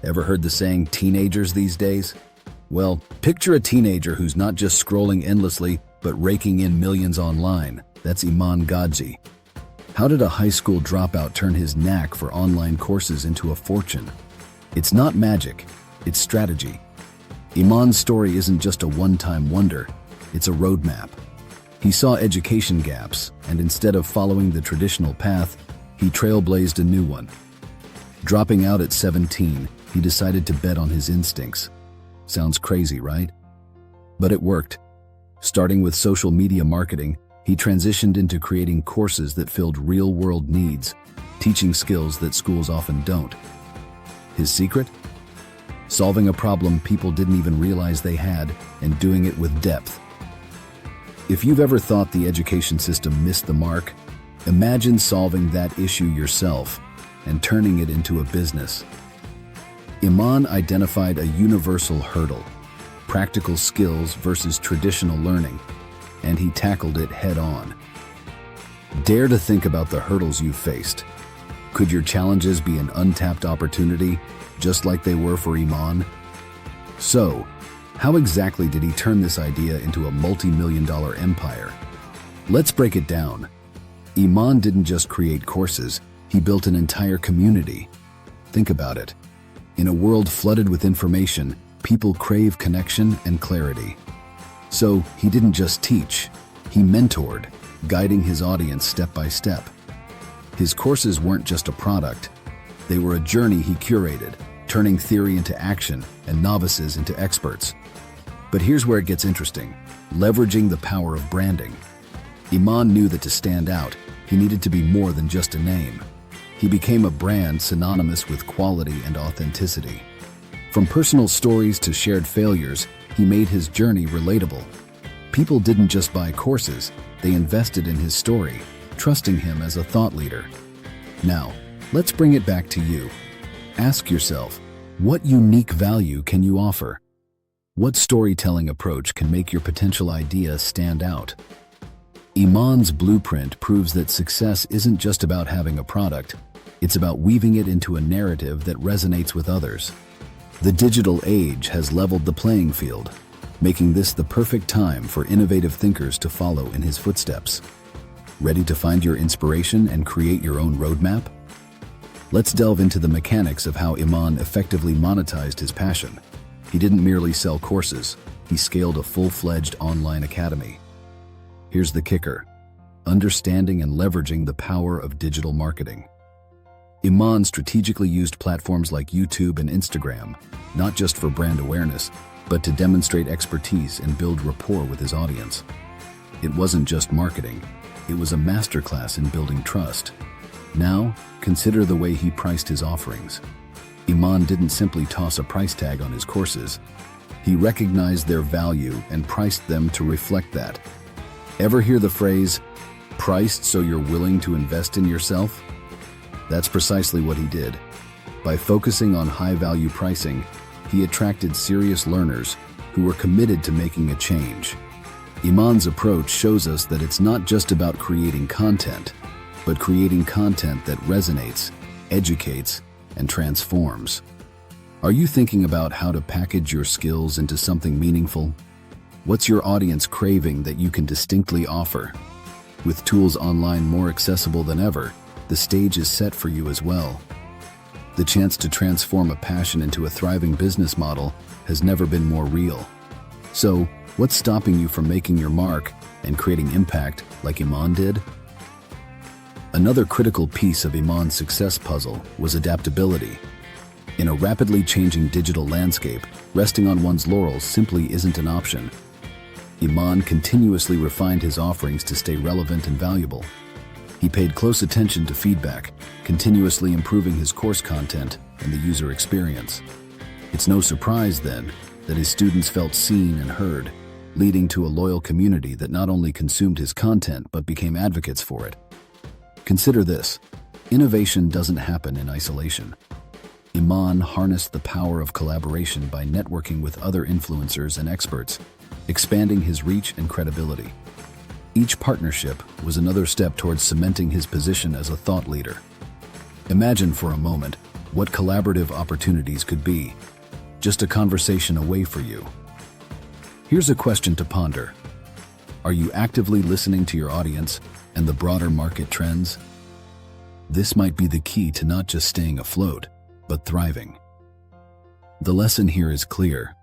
Ever heard the saying, teenagers these days? Well, picture a teenager who's not just scrolling endlessly, but raking in millions online. That's Iman Gadzhi. How did a high school dropout turn his knack for online courses into a fortune? It's not magic, it's strategy. Iman's story isn't just a one-time wonder, it's a roadmap. He saw education gaps, and instead of following the traditional path, he trailblazed a new one. Dropping out at 17, he decided to bet on his instincts. Sounds crazy, right? But it worked. Starting with social media marketing, he transitioned into creating courses that filled real-world needs, teaching skills that schools often don't. His secret? Solving a problem people didn't even realize they had, and doing it with depth. If you've ever thought the education system missed the mark, imagine solving that issue yourself and turning it into a business. Iman identified a universal hurdle, practical skills versus traditional learning, and he tackled it head-on. Dare to think about the hurdles you've faced. Could your challenges be an untapped opportunity, just like they were for Iman? So, how exactly did he turn this idea into a multi-million-dollar empire? Let's break it down. Iman didn't just create courses, he built an entire community. Think about it. In a world flooded with information, people crave connection and clarity. So he didn't just teach, he mentored, guiding his audience step by step. His courses weren't just a product, they were a journey he curated, turning theory into action and novices into experts. But here's where it gets interesting, leveraging the power of branding. Iman knew that to stand out, he needed to be more than just a name. He became a brand synonymous with quality and authenticity. From personal stories to shared failures, he made his journey relatable. People didn't just buy courses, they invested in his story, trusting him as a thought leader. Now, let's bring it back to you. Ask yourself, what unique value can you offer? What storytelling approach can make your potential idea stand out? Iman's blueprint proves that success isn't just about having a product, it's about weaving it into a narrative that resonates with others. The digital age has leveled the playing field, making this the perfect time for innovative thinkers to follow in his footsteps. Ready to find your inspiration and create your own roadmap? Let's delve into the mechanics of how Iman effectively monetized his passion. He didn't merely sell courses, he scaled a full-fledged online academy. Here's the kicker: understanding and leveraging the power of digital marketing. Iman strategically used platforms like YouTube and Instagram, not just for brand awareness, but to demonstrate expertise and build rapport with his audience. It wasn't just marketing, it was a masterclass in building trust. Now, consider the way he priced his offerings. Iman didn't simply toss a price tag on his courses. He recognized their value and priced them to reflect that. Ever hear the phrase, priced so you're willing to invest in yourself? That's precisely what he did. By focusing on high-value pricing, he attracted serious learners who were committed to making a change. Iman's approach shows us that it's not just about creating content, but creating content that resonates, educates, and transforms. Are you thinking about how to package your skills into something meaningful? What's your audience craving that you can distinctly offer? With tools online more accessible than ever, the stage is set for you as well. The chance to transform a passion into a thriving business model has never been more real. So, what's stopping you from making your mark and creating impact like Iman did? Another critical piece of Iman's success puzzle was adaptability. In a rapidly changing digital landscape, resting on one's laurels simply isn't an option. Iman continuously refined his offerings to stay relevant and valuable. He paid close attention to feedback, continuously improving his course content and the user experience. It's no surprise, then, that his students felt seen and heard, leading to a loyal community that not only consumed his content but became advocates for it. Consider this: innovation doesn't happen in isolation. Iman harnessed the power of collaboration by networking with other influencers and experts, expanding his reach and credibility. Each partnership was another step towards cementing his position as a thought leader. Imagine for a moment, What collaborative opportunities could be just a conversation away for you? Here's a question to ponder. Are you actively listening to your audience and the broader market trends? This might be the key to not just staying afloat, but thriving. The lesson here is clear.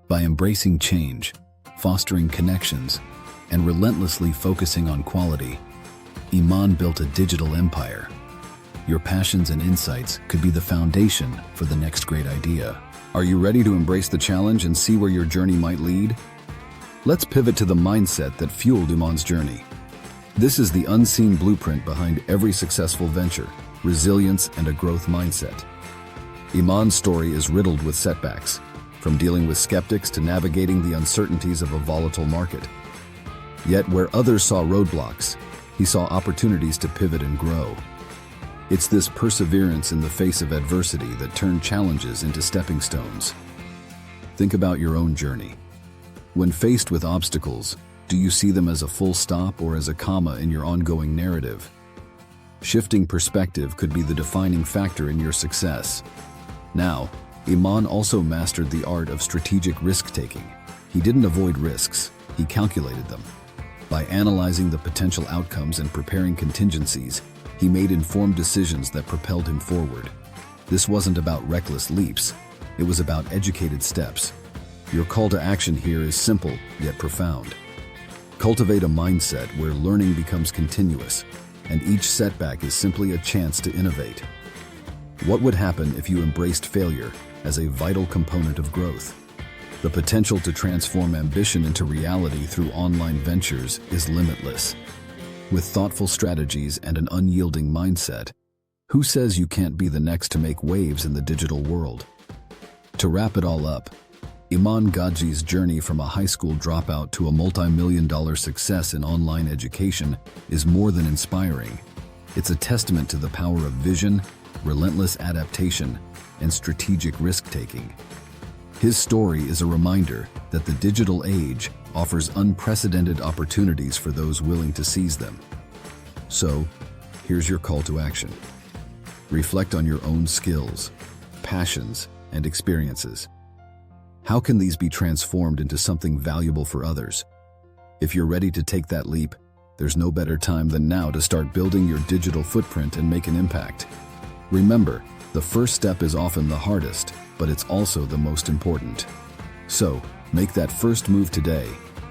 By embracing change, fostering connections, and relentlessly focusing on quality, Iman built a digital empire. Your passions and insights could be the foundation for the next great idea. Are you ready to embrace the challenge and see where your journey might lead? Let's pivot to the mindset that fueled Iman's journey. This is the unseen blueprint behind every successful venture: resilience and a growth mindset. Iman's story is riddled with setbacks, from dealing with skeptics to navigating the uncertainties of a volatile market. Yet where others saw roadblocks, he saw opportunities to pivot and grow. It's this perseverance in the face of adversity that turned challenges into stepping stones. Think about your own journey. When faced with obstacles, do you see them as a full stop or as a comma in your ongoing narrative? Shifting perspective could be the defining factor in your success. Now, Iman also mastered the art of strategic risk-taking. He didn't avoid risks, he calculated them. By analyzing the potential outcomes and preparing contingencies, he made informed decisions that propelled him forward. This wasn't about reckless leaps, it was about educated steps. Your call to action here is simple, yet profound. Cultivate a mindset where learning becomes continuous, and each setback is simply a chance to innovate. What would happen if you embraced failure as a vital component of growth? The potential to transform ambition into reality through online ventures is limitless. With thoughtful strategies and an unyielding mindset, who says you can't be the next to make waves in the digital world? To wrap it all up, Iman Gadzhi's journey from a high school dropout to a multi-million-dollar success in online education is more than inspiring. It's a testament to the power of vision, relentless adaptation, and strategic risk-taking. His story is a reminder that the digital age offers unprecedented opportunities for those willing to seize them. So, here's your call to action. Reflect on your own skills, passions, and experiences. How can these be transformed into something valuable for others? If you're ready to take that leap, there's no better time than now to start building your digital footprint and make an impact. Remember, the first step is often the hardest, but it's also the most important. So, make that first move today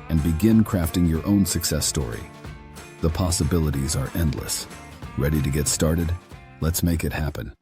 and begin crafting your own success story. The possibilities are endless. Ready to get started? Let's make it happen.